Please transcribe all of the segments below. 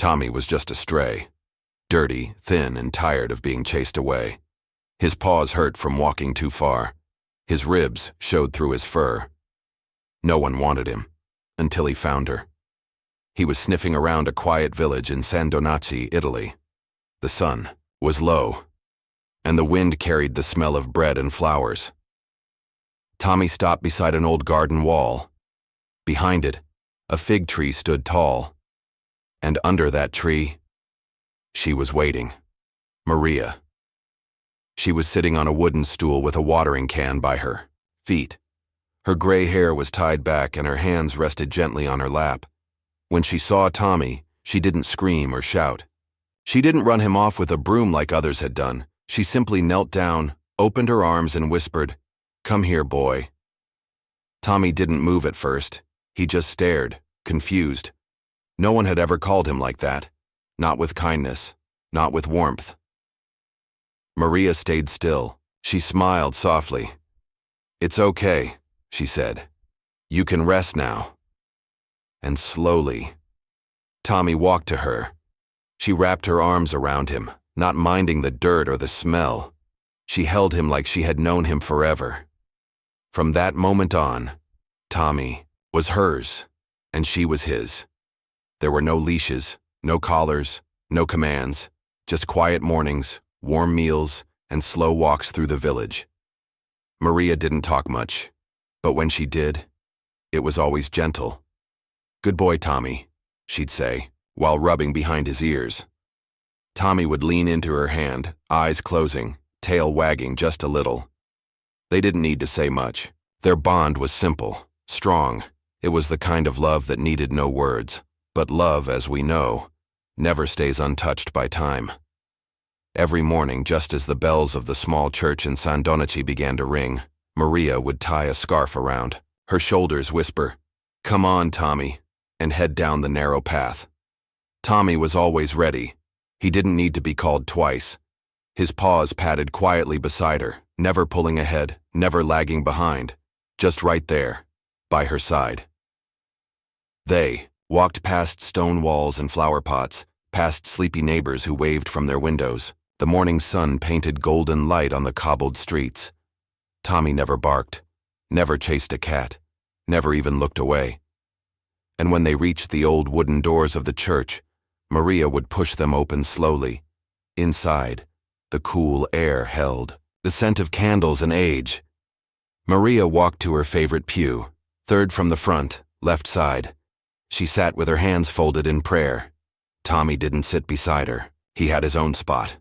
Tommy was just a stray, dirty, thin, and tired of being chased away. His paws hurt from walking too far. His ribs showed through his fur. No one wanted him, until he found her. He was sniffing around a quiet village in San Donacci, Italy. The sun was low, and the wind carried the smell of bread and flowers. Tommy stopped beside an old garden wall. Behind it, a fig tree stood tall. And under that tree, she was waiting. Maria. She was sitting on a wooden stool with a watering can by her feet. Her gray hair was tied back and her hands rested gently on her lap. When she saw Tommy, she didn't scream or shout. She didn't run him off with a broom like others had done. She simply knelt down, opened her arms and whispered, "Come here, boy." Tommy didn't move at first. He just stared, confused. No one had ever called him like that. Not with kindness, not with warmth. Maria stayed still. She smiled softly. "It's okay," she said. "You can rest now." And slowly, Tommy walked to her. She wrapped her arms around him, not minding the dirt or the smell. She held him like she had known him forever. From that moment on, Tommy was hers, and she was his. There were no leashes, no collars, no commands, just quiet mornings, warm meals, and slow walks through the village. Maria didn't talk much, but when she did, it was always gentle. "Good boy, Tommy," she'd say, while rubbing behind his ears. Tommy would lean into her hand, eyes closing, tail wagging just a little. They didn't need to say much. Their bond was simple, strong. It was the kind of love that needed no words. But love, as we know, never stays untouched by time. Every morning, just as the bells of the small church in San Donacci began to ring, Maria would tie a scarf around her shoulders, whisper, "Come on, Tommy," and head down the narrow path. Tommy was always ready. He didn't need to be called twice. His paws padded quietly beside her, never pulling ahead, never lagging behind, just right there, by her side. They walked past stone walls and flower pots, past sleepy neighbors who waved from their windows. The morning sun painted golden light on the cobbled streets. Tommy never barked, never chased a cat, never even looked away. And when they reached the old wooden doors of the church, Maria would push them open slowly. Inside, the cool air held the scent of candles and age. Maria walked to her favorite pew, third from the front, left side. She sat with her hands folded in prayer. Tommy didn't sit beside her. He had his own spot.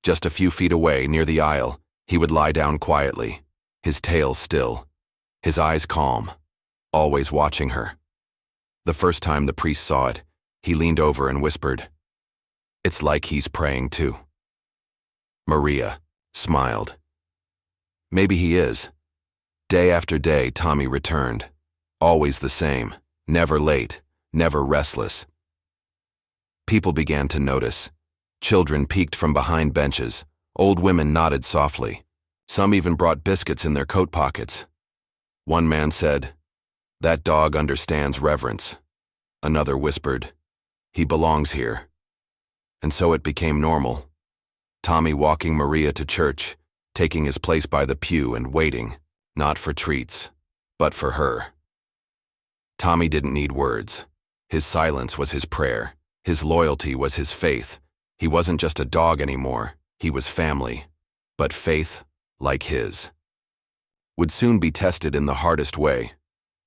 Just a few feet away, near the aisle, he would lie down quietly, his tail still, his eyes calm, always watching her. The first time the priest saw it, he leaned over and whispered, "It's like he's praying too." Maria smiled. Maybe he is. Day after day, Tommy returned, always the same. Never late, never restless. People began to notice. Children peeked from behind benches. Old women nodded softly. Some even brought biscuits in their coat pockets. One man said, "That dog understands reverence." Another whispered, "He belongs here." And so it became normal. Tommy walking Maria to church, taking his place by the pew and waiting, not for treats, but for her. Tommy didn't need words. His silence was his prayer. His loyalty was his faith. He wasn't just a dog anymore. He was family. But faith, like his, would soon be tested in the hardest way.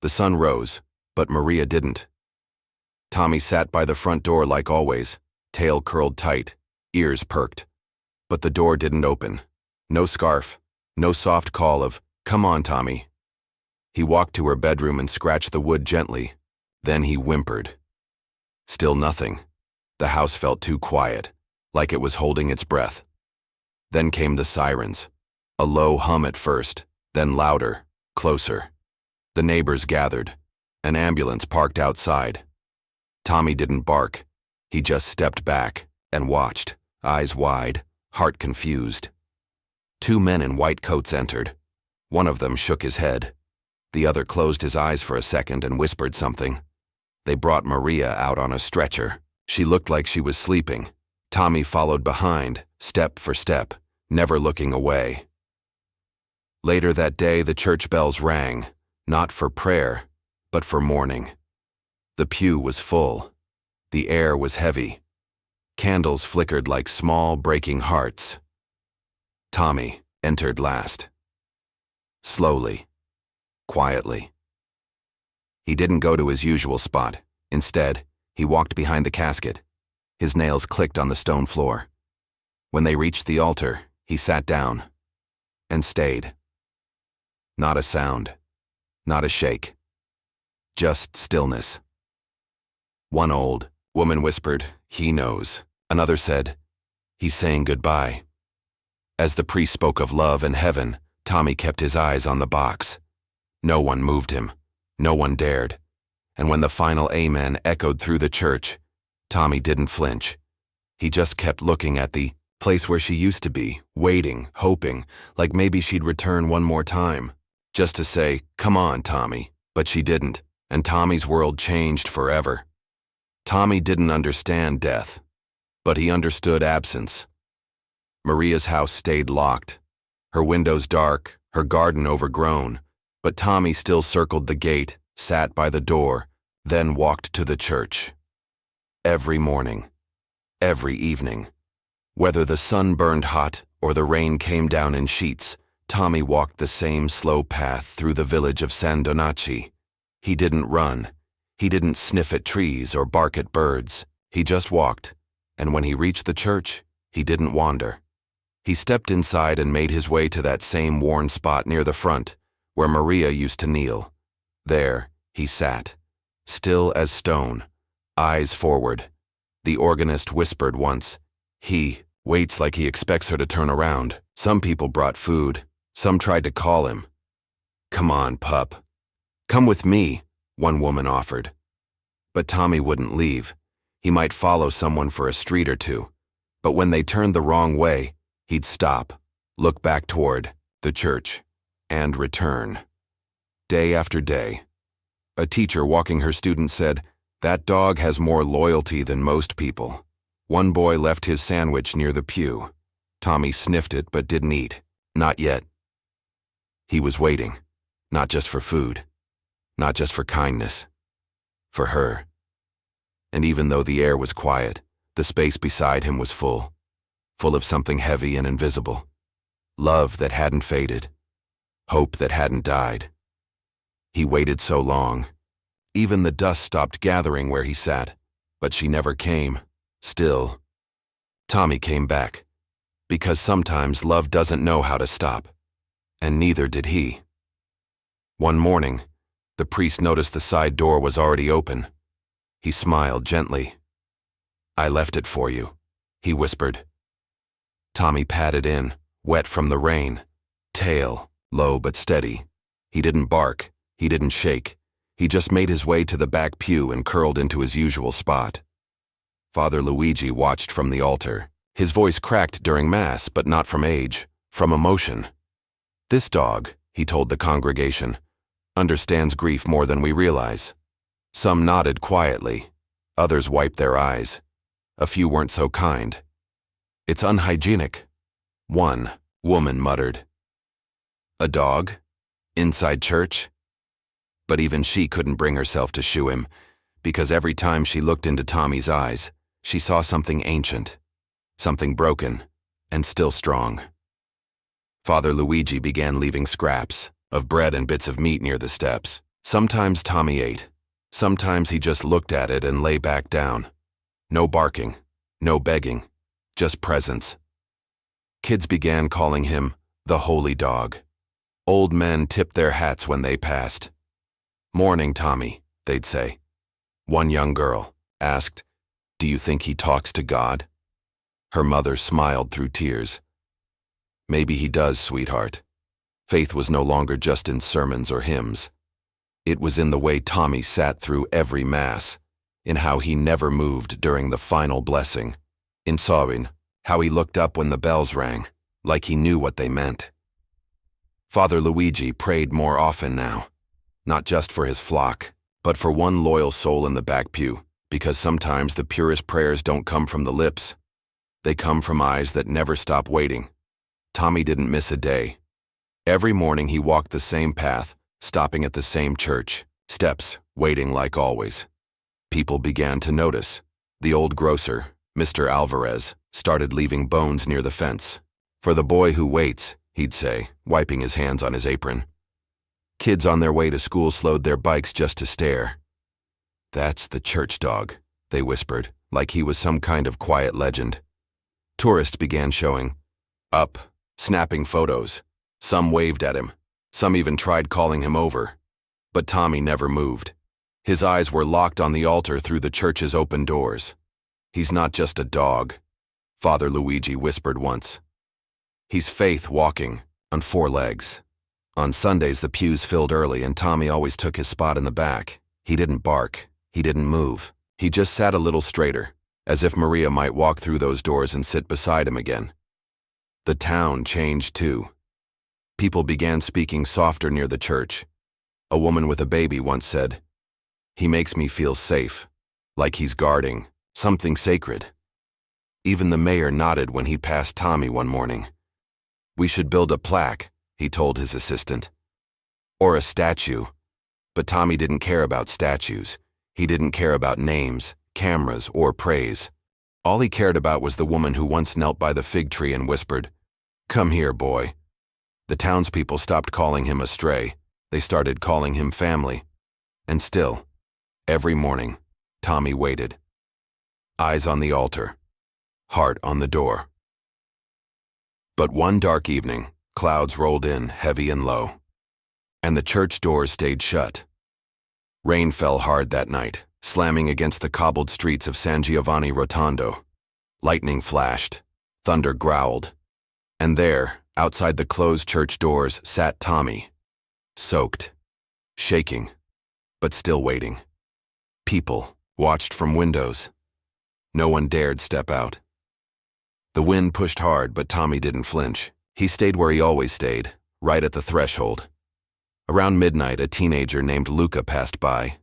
The sun rose, but Maria didn't. Tommy sat by the front door like always, tail curled tight, ears perked. But the door didn't open. No scarf, no soft call of, "Come on, Tommy." He walked to her bedroom and scratched the wood gently. Then he whimpered. Still nothing. The house felt too quiet, like it was holding its breath. Then came the sirens. A low hum at first, then louder, closer. The neighbors gathered. An ambulance parked outside. Tommy didn't bark. He just stepped back and watched, eyes wide, heart confused. Two men in white coats entered. One of them shook his head. The other closed his eyes for a second and whispered something. They brought Maria out on a stretcher, She looked like she was sleeping. Tommy followed behind, step for step, never looking away. Later that day, the church bells rang, not for prayer, but for mourning. The pew was full. The air was heavy. Candles flickered like small, breaking hearts. Tommy entered last. Slowly, quietly. He didn't go to his usual spot. Instead, he walked behind the casket. His nails clicked on the stone floor. When they reached the altar, he sat down and stayed. Not a sound, not a shake, just stillness. One old woman whispered, "He knows." Another said, "He's saying goodbye." As the priest spoke of love and heaven, Tommy kept his eyes on the box. No one moved him. No one dared. And when the final amen echoed through the church, Tommy didn't flinch. He just kept looking at the place where she used to be, waiting, hoping, like maybe she'd return one more time, just to say, "Come on, Tommy." But she didn't, and Tommy's world changed forever. Tommy didn't understand death, but he understood absence. Maria's house stayed locked, her windows dark, her garden overgrown, but Tommy still circled the gate, sat by the door, then walked to the church. Every morning, every evening, whether the sun burned hot or the rain came down in sheets, Tommy walked the same slow path through the village of San Donaci. He didn't run. He didn't sniff at trees or bark at birds. He just walked, and when he reached the church, he didn't wander. He stepped inside and made his way to that same worn spot near the front, where Maria used to kneel. There, he sat, still as stone, eyes forward. The organist whispered once, "He waits like he expects her to turn around." Some people brought food. Some tried to call him. "Come on, pup. Come with me," one woman offered. But Tommy wouldn't leave. He might follow someone for a street or two, but when they turned the wrong way, he'd stop, look back toward the church, and return. Day after day. A teacher walking her students said, "That dog has more loyalty than most people." One boy left his sandwich near the pew. Tommy sniffed it but didn't eat. Not yet. He was waiting, not just for food, not just for kindness, for her. And even though the air was quiet, the space beside him was full of something heavy and invisible. Love that hadn't faded, hope that hadn't died. He waited so long. Even the dust stopped gathering where he sat, but she never came. Still, Tommy came back, because sometimes love doesn't know how to stop, and neither did he. One morning, the priest noticed the side door was already open. He smiled gently. "I left it for you," he whispered. Tommy padded in, wet from the rain, tail low but steady. He didn't bark, he didn't shake. He just made his way to the back pew and curled into his usual spot. Father Luigi watched from the altar. His voice cracked during Mass, but not from age, from emotion. "This dog," he told the congregation, "understands grief more than we realize." Some nodded quietly. Others wiped their eyes. A few weren't so kind. "It's unhygienic," one woman muttered. "A dog? Inside church?" But even she couldn't bring herself to shoo him, because every time she looked into Tommy's eyes, she saw something ancient, something broken, and still strong. Father Luigi began leaving scraps of bread and bits of meat near the steps. Sometimes Tommy ate. Sometimes he just looked at it and lay back down. No barking, no begging, just presence. Kids began calling him the Holy Dog. Old men tipped their hats when they passed. "Morning, Tommy," they'd say. One young girl asked, "Do you think he talks to God?" Her mother smiled through tears. "Maybe he does, sweetheart." Faith was no longer just in sermons or hymns. It was in the way Tommy sat through every Mass, in how he never moved during the final blessing, in Samhain, how he looked up when the bells rang, like he knew what they meant. Father Luigi prayed more often now, not just for his flock, but for one loyal soul in the back pew, because sometimes the purest prayers don't come from the lips. They come from eyes that never stop waiting. Tommy didn't miss a day. Every morning he walked the same path, stopping at the same church steps, waiting like always. People began to notice. The old grocer, Mr. Alvarez, started leaving bones near the fence. "For the boy who waits," he'd say, wiping his hands on his apron. Kids on their way to school slowed their bikes just to stare. "That's the church dog," they whispered, like he was some kind of quiet legend. Tourists began showing up, snapping photos. Some waved at him. Some even tried calling him over. But Tommy never moved. His eyes were locked on the altar through the church's open doors. "He's not just a dog," Father Luigi whispered once. "He's faith walking, on 4 legs." On Sundays the pews filled early and Tommy always took his spot in the back. He didn't bark. He didn't move. He just sat a little straighter, as if Maria might walk through those doors and sit beside him again. The town changed too. People began speaking softer near the church. A woman with a baby once said, "He makes me feel safe, like he's guarding something sacred." Even the mayor nodded when he passed Tommy one morning. "We should build a plaque," he told his assistant. "Or a statue." But Tommy didn't care about statues. He didn't care about names, cameras, or praise. All he cared about was the woman who once knelt by the fig tree and whispered, "Come here, boy." The townspeople stopped calling him a stray. They started calling him family. And still, every morning, Tommy waited. Eyes on the altar, heart on the door. But one dark evening, clouds rolled in heavy and low, and the church doors stayed shut. Rain fell hard that night, slamming against the cobbled streets of San Giovanni Rotondo. Lightning flashed, thunder growled, and there, outside the closed church doors, sat Tommy, soaked, shaking, but still waiting. People watched from windows. No one dared step out. The wind pushed hard, but Tommy didn't flinch. He stayed where he always stayed, right at the threshold. Around midnight, a teenager named Luca passed by,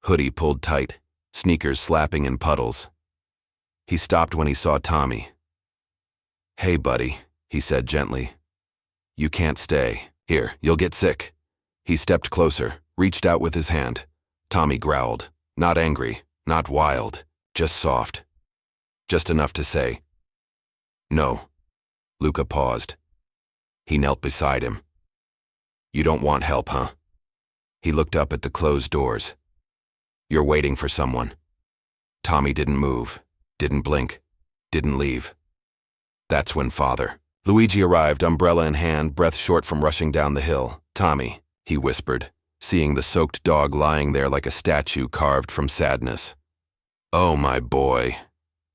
hoodie pulled tight, sneakers slapping in puddles. He stopped when he saw Tommy. "Hey, buddy," he said gently. "You can't stay. Here, you'll get sick." He stepped closer, reached out with his hand. Tommy growled, not angry, not wild, just soft. Just enough to say, "No." Luca paused. He knelt beside him. "You don't want help, huh?" He looked up at the closed doors. "You're waiting for someone." Tommy didn't move, didn't blink, didn't leave. That's when Father Luigi arrived, umbrella in hand, breath short from rushing down the hill. "Tommy," he whispered, seeing the soaked dog lying there like a statue carved from sadness. "Oh, my boy."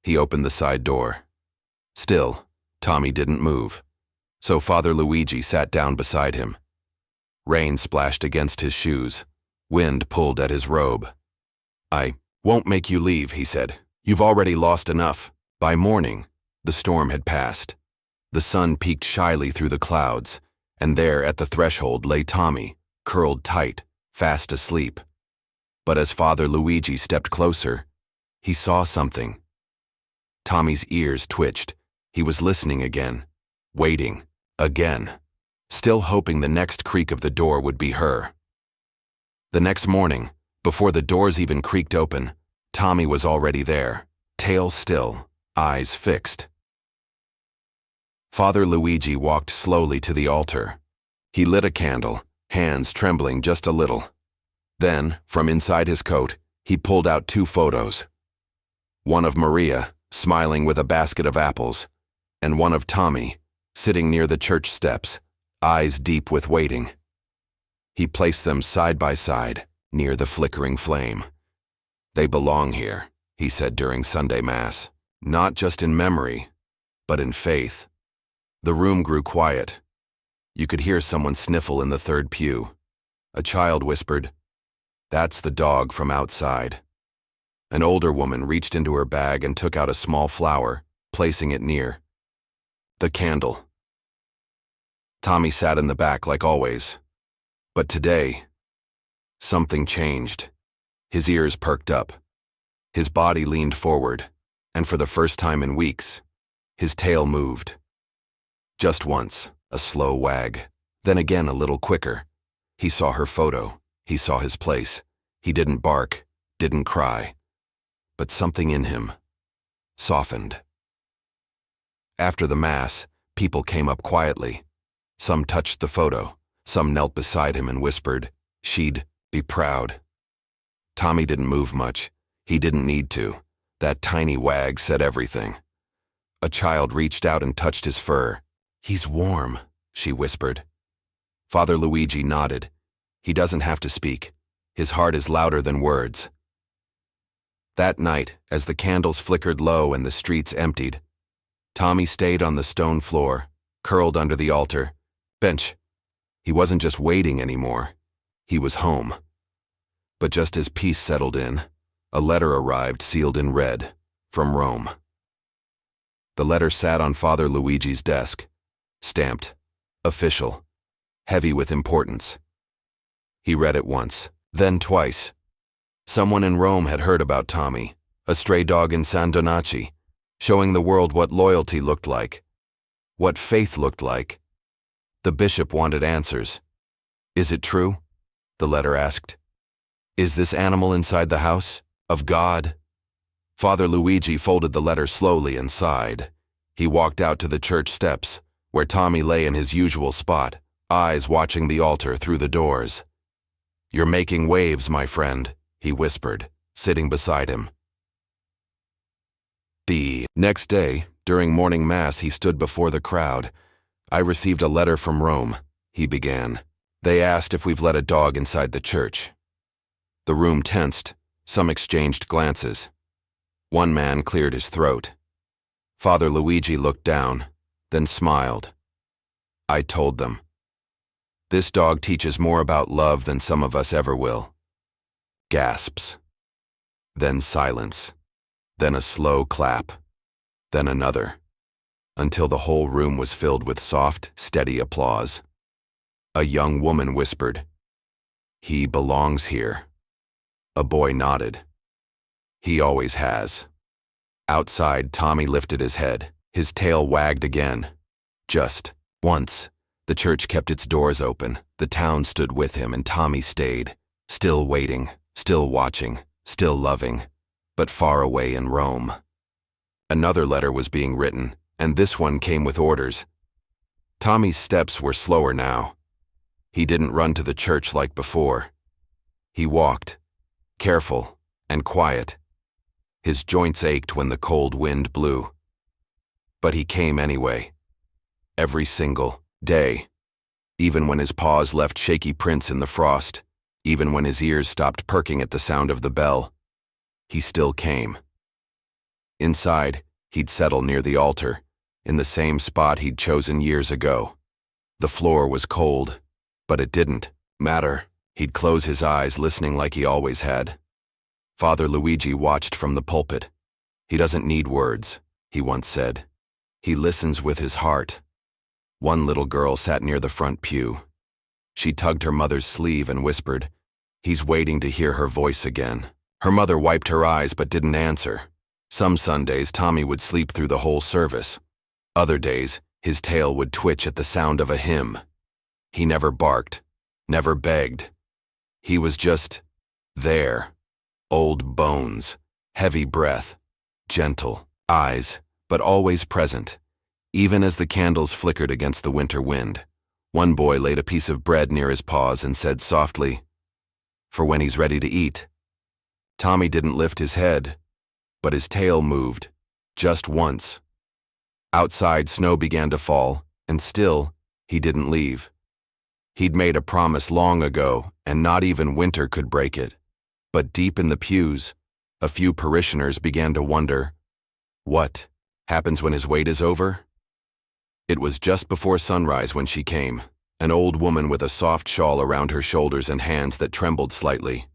He opened the side door. Still, Tommy didn't move, so Father Luigi sat down beside him. Rain splashed against his shoes. Wind pulled at his robe. "I won't make you leave," he said. "You've already lost enough." By morning, the storm had passed. The sun peeked shyly through the clouds, and there at the threshold lay Tommy, curled tight, fast asleep. But as Father Luigi stepped closer, he saw something. Tommy's ears twitched. He was listening again, waiting, again, still hoping the next creak of the door would be her. The next morning, before the doors even creaked open, Tommy was already there, tail still, eyes fixed. Father Luigi walked slowly to the altar. He lit a candle, hands trembling just a little. Then, from inside his coat, he pulled out 2 photos. One of Maria, smiling with a basket of apples, and one of Tommy, sitting near the church steps, eyes deep with waiting. He placed them side by side, near the flickering flame. "They belong here," he said during Sunday Mass, "not just in memory, but in faith." The room grew quiet. You could hear someone sniffle in the third pew. A child whispered, "That's the dog from outside." An older woman reached into her bag and took out a small flower, placing it near the candle. Tommy sat in the back like always. But today, something changed. His ears perked up. His body leaned forward, and for the first time in weeks, his tail moved. Just once, a slow wag, then again a little quicker. He saw her photo, he saw his place. He didn't bark, didn't cry, but something in him softened. After the mass, people came up quietly. Some touched the photo, some knelt beside him and whispered, "She'd be proud." Tommy didn't move much. He didn't need to. That tiny wag said everything. A child reached out and touched his fur. "He's warm," she whispered. Father Luigi nodded. He doesn't have to speak. His heart is louder than words. That night, as the candles flickered low and the streets emptied, Tommy stayed on the stone floor, curled under the altar bench. He wasn't just waiting anymore. He was home. But just as peace settled in, a letter arrived sealed in red, from Rome. The letter sat on Father Luigi's desk, stamped, official, heavy with importance. He read it once, then twice. Someone in Rome had heard about Tommy, a stray dog in San Donaci, showing the world what loyalty looked like, what faith looked like. The bishop wanted answers. "Is it true?" the letter asked. "Is this animal inside the house of God?" Father Luigi folded the letter slowly and sighed. He walked out to the church steps, where Tommy lay in his usual spot, eyes watching the altar through the doors. "You're making waves, my friend," he whispered, sitting beside him. The next day, during morning mass, he stood before the crowd. "I received a letter from Rome," he began. "They asked if we've let a dog inside the church." The room tensed. Some exchanged glances. One man cleared his throat. Father Luigi looked down, then smiled. "I told them. This dog teaches more about love than some of us ever will." Gasps. Then silence. Then a slow clap. Then another. Until the whole room was filled with soft, steady applause. A young woman whispered, "He belongs here." A boy nodded. "He always has." Outside, Tommy lifted his head. His tail wagged again. Just once. The church kept its doors open. The town stood with him, and Tommy stayed, still waiting, still watching, still loving, but far away in Rome. Another letter was being written, and this one came with orders. Tommy's steps were slower now. He didn't run to the church like before. He walked, careful and quiet. His joints ached when the cold wind blew. But he came anyway. Every single day. Even when his paws left shaky prints in the frost. Even when his ears stopped perking at the sound of the bell. He still came. Inside, he'd settle near the altar, in the same spot he'd chosen years ago. The floor was cold, but it didn't matter. He'd close his eyes, listening like he always had. Father Luigi watched from the pulpit. "He doesn't need words," he once said. "He listens with his heart." One little girl sat near the front pew. She tugged her mother's sleeve and whispered, "He's waiting to hear her voice again." Her mother wiped her eyes but didn't answer. Some Sundays, Tommy would sleep through the whole service. Other days, his tail would twitch at the sound of a hymn. He never barked, never begged. He was just there. Old bones, heavy breath, gentle eyes, but always present. Even as the candles flickered against the winter wind, one boy laid a piece of bread near his paws and said softly, "For when he's ready to eat." Tommy didn't lift his head, but his tail moved, just once. Outside, snow began to fall, and still, he didn't leave. He'd made a promise long ago, and not even winter could break it. But deep in the pews, a few parishioners began to wonder, what happens when his wait is over? It was just before sunrise when she came, an old woman with a soft shawl around her shoulders and hands that trembled slightly.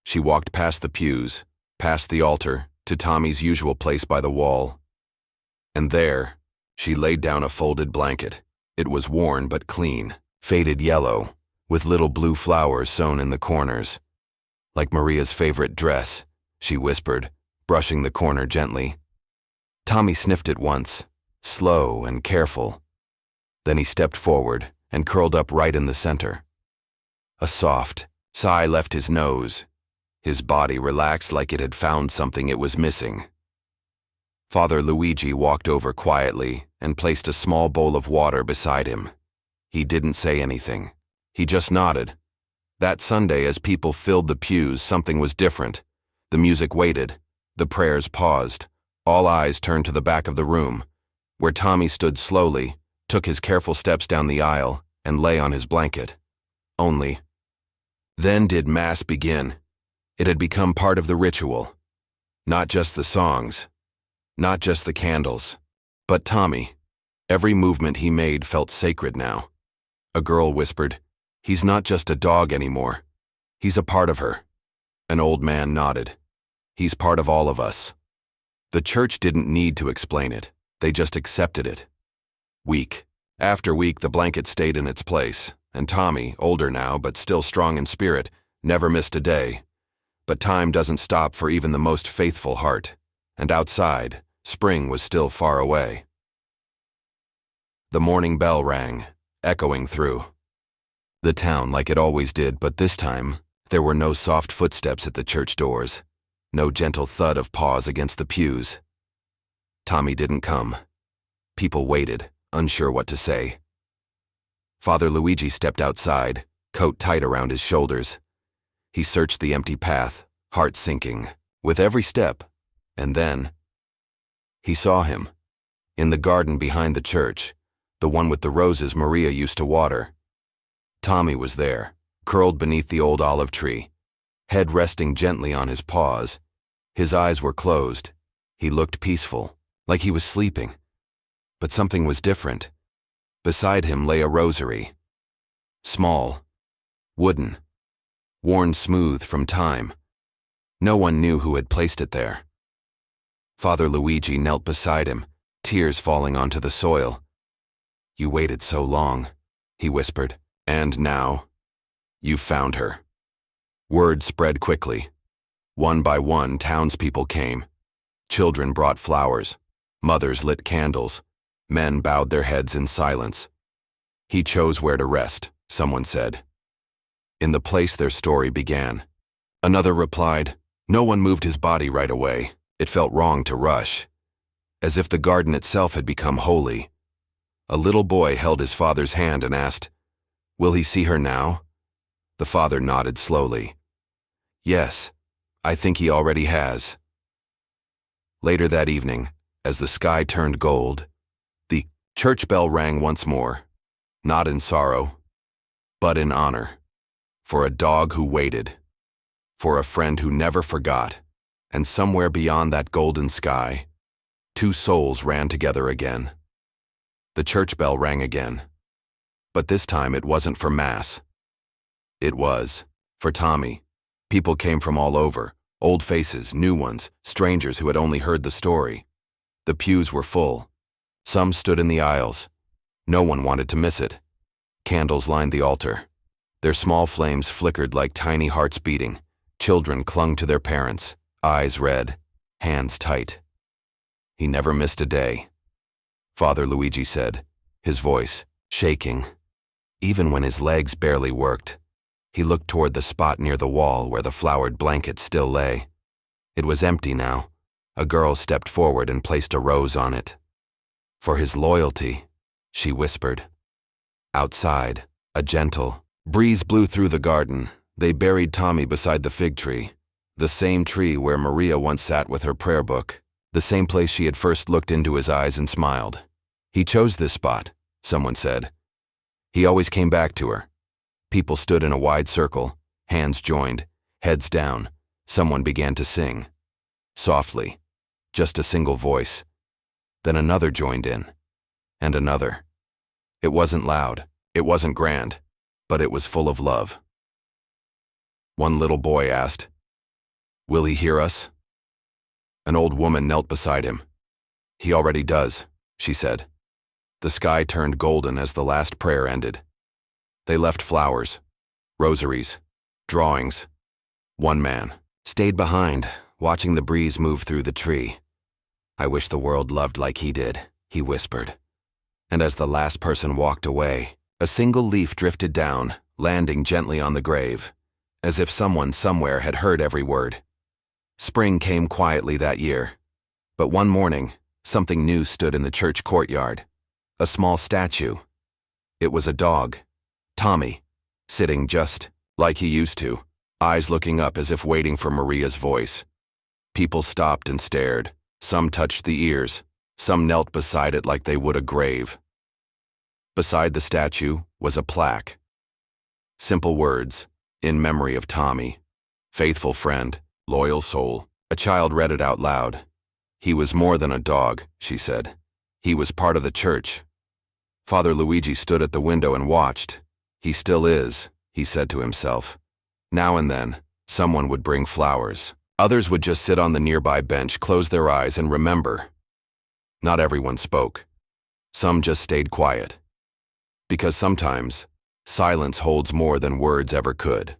She walked past the pews, past the altar, to Tommy's usual place by the wall. And there, she laid down a folded blanket. It was worn but clean, faded yellow, with little blue flowers sewn in the corners. Like Maria's favorite dress, she whispered, brushing the corner gently. Tommy sniffed it once, slow and careful. Then he stepped forward and curled up right in the center. A soft sigh left his nose. His body relaxed like it had found something it was missing. Father Luigi walked over quietly and placed a small bowl of water beside him. He didn't say anything. He just nodded. That Sunday, as people filled the pews, something was different. The music waited. The prayers paused. All eyes turned to the back of the room, where Tommy stood slowly, took his careful steps down the aisle, and lay on his blanket. Only then did Mass begin. It had become part of the ritual. Not just the songs, not just the candles, but Tommy. Every movement he made felt sacred now. A girl whispered, "He's not just a dog anymore. He's a part of her." An old man nodded. "He's part of all of us." The church didn't need to explain it. They just accepted it. Week after week, the blanket stayed in its place, and Tommy, older now but still strong in spirit, never missed a day. But time doesn't stop for even the most faithful heart, and outside, spring was still far away. The morning bell rang, echoing through the town like it always did, but this time, there were no soft footsteps at the church doors, no gentle thud of paws against the pews. Tommy didn't come. People waited, unsure what to say. Father Luigi stepped outside, coat tight around his shoulders. He searched the empty path, heart sinking, with every step, and then he saw him. In the garden behind the church, the one with the roses Maria used to water. Tommy was there, curled beneath the old olive tree, head resting gently on his paws. His eyes were closed. He looked peaceful, like he was sleeping. But something was different. Beside him lay a rosary. Small, wooden, worn smooth from time. No one knew who had placed it there. Father Luigi knelt beside him, tears falling onto the soil. "You waited so long," he whispered, "and now, you've found her." Word spread quickly. One by one, townspeople came. Children brought flowers. Mothers lit candles. Men bowed their heads in silence. "He chose where to rest," someone said. "In the place their story began." Another replied, "No one moved his body right away. It felt wrong to rush." As if the garden itself had become holy. A little boy held his father's hand and asked, "Will he see her now?" The father nodded slowly. "Yes, I think he already has." Later that evening, as the sky turned gold, the church bell rang once more, not in sorrow, but in honor, for a dog who waited, for a friend who never forgot, and somewhere beyond that golden sky, two souls ran together again. The church bell rang again, but this time it wasn't for Mass. It was for Tommy. People came from all over, old faces, new ones, strangers who had only heard the story. The pews were full. Some stood in the aisles. No one wanted to miss it. Candles lined the altar. Their small flames flickered like tiny hearts beating. Children clung to their parents, eyes red, hands tight. He never missed a day, Father Luigi said, his voice shaking. Even when his legs barely worked, he looked toward the spot near the wall where the flowered blanket still lay. It was empty now. A girl stepped forward and placed a rose on it. "For his loyalty," she whispered. Outside, a gentle breeze blew through the garden. They buried Tommy beside the fig tree, the same tree where Maria once sat with her prayer book, the same place she had first looked into his eyes and smiled. "He chose this spot," someone said. He always came back to her. People stood in a wide circle, hands joined, heads down. Someone began to sing. Softly, just a single voice. Then another joined in, and another. It wasn't loud, it wasn't grand, but it was full of love. One little boy asked, "Will he hear us?" An old woman knelt beside him. "He already does," she said. The sky turned golden as the last prayer ended. They left flowers, rosaries, drawings. One man stayed behind, watching the breeze move through the tree. "I wish the world loved like he did," he whispered. And as the last person walked away, a single leaf drifted down, landing gently on the grave, as if someone somewhere had heard every word. Spring came quietly that year, but one morning, something new stood in the church courtyard. A small statue. It was a dog, Tommy, sitting just like he used to, eyes looking up as if waiting for Maria's voice. People stopped and stared. Some touched the ears. Some knelt beside it like they would a grave. Beside the statue was a plaque. Simple words, "In memory of Tommy. Faithful friend, loyal soul." A child read it out loud. "He was more than a dog," she said. "He was part of the church." Father Luigi stood at the window and watched. "He still is," he said to himself. Now and then, someone would bring flowers. Others would just sit on the nearby bench, close their eyes, and remember. Not everyone spoke. Some just stayed quiet. Because sometimes, silence holds more than words ever could.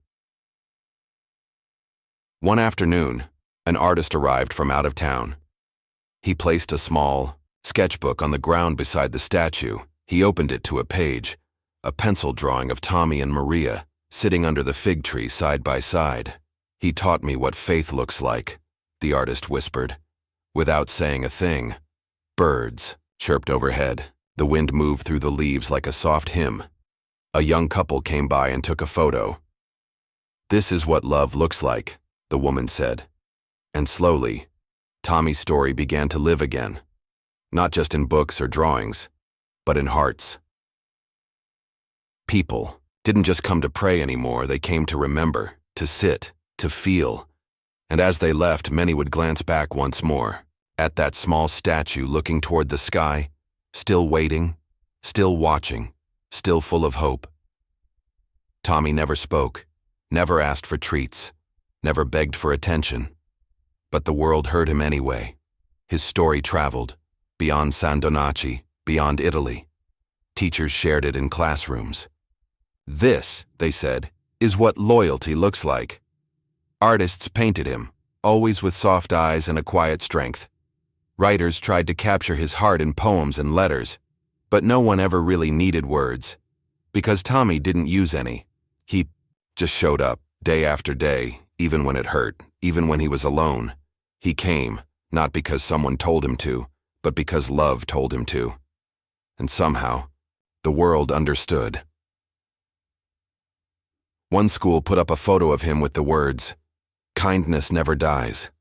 One afternoon, an artist arrived from out of town. He placed a small sketchbook on the ground beside the statue. He opened it to a page, a pencil drawing of Tommy and Maria, sitting under the fig tree side by side. "He taught me what faith looks like," the artist whispered, without saying a thing. Birds chirped overhead. The wind moved through the leaves like a soft hymn. A young couple came by and took a photo. "This is what love looks like," the woman said. And slowly, Tommy's story began to live again, not just in books or drawings, but in hearts. People didn't just come to pray anymore, they came to remember, to sit, to feel. And as they left, many would glance back once more, at that small statue looking toward the sky, still waiting, still watching, still full of hope. Tommy never spoke, never asked for treats, never begged for attention. But the world heard him anyway. His story traveled, beyond San Donaci, beyond Italy. Teachers shared it in classrooms. "This," they said, "is what loyalty looks like." Artists painted him, always with soft eyes and a quiet strength. Writers tried to capture his heart in poems and letters, but no one ever really needed words, because Tommy didn't use any. He just showed up, day after day, even when it hurt, even when he was alone. He came, not because someone told him to, but because love told him to. And somehow, the world understood. One school put up a photo of him with the words, "Kindness never dies."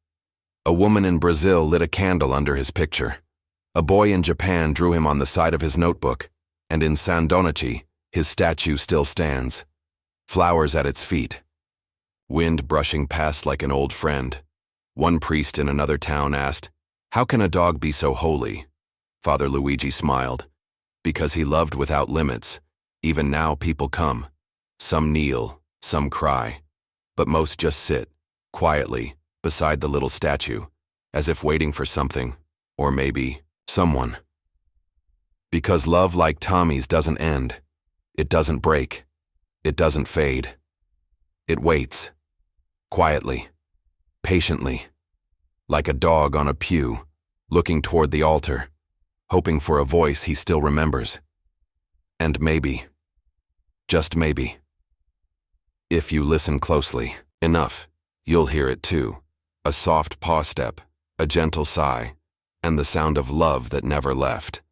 A woman in Brazil lit a candle under his picture. A boy in Japan drew him on the side of his notebook, and in San Donaci, his statue still stands, flowers at its feet. Wind brushing past like an old friend. One priest in another town asked, "How can a dog be so holy?" Father Luigi smiled. "Because he loved without limits. Even now people come. Some kneel, some cry, but most just sit, quietly, beside the little statue, as if waiting for something, or maybe someone." Because love like Tommy's doesn't end. It doesn't break. It doesn't fade. It waits. Quietly. Patiently. Like a dog on a pew, looking toward the altar, hoping for a voice he still remembers. And maybe, just maybe, if you listen closely enough, you'll hear it too. A soft paw step, a gentle sigh, and the sound of love that never left.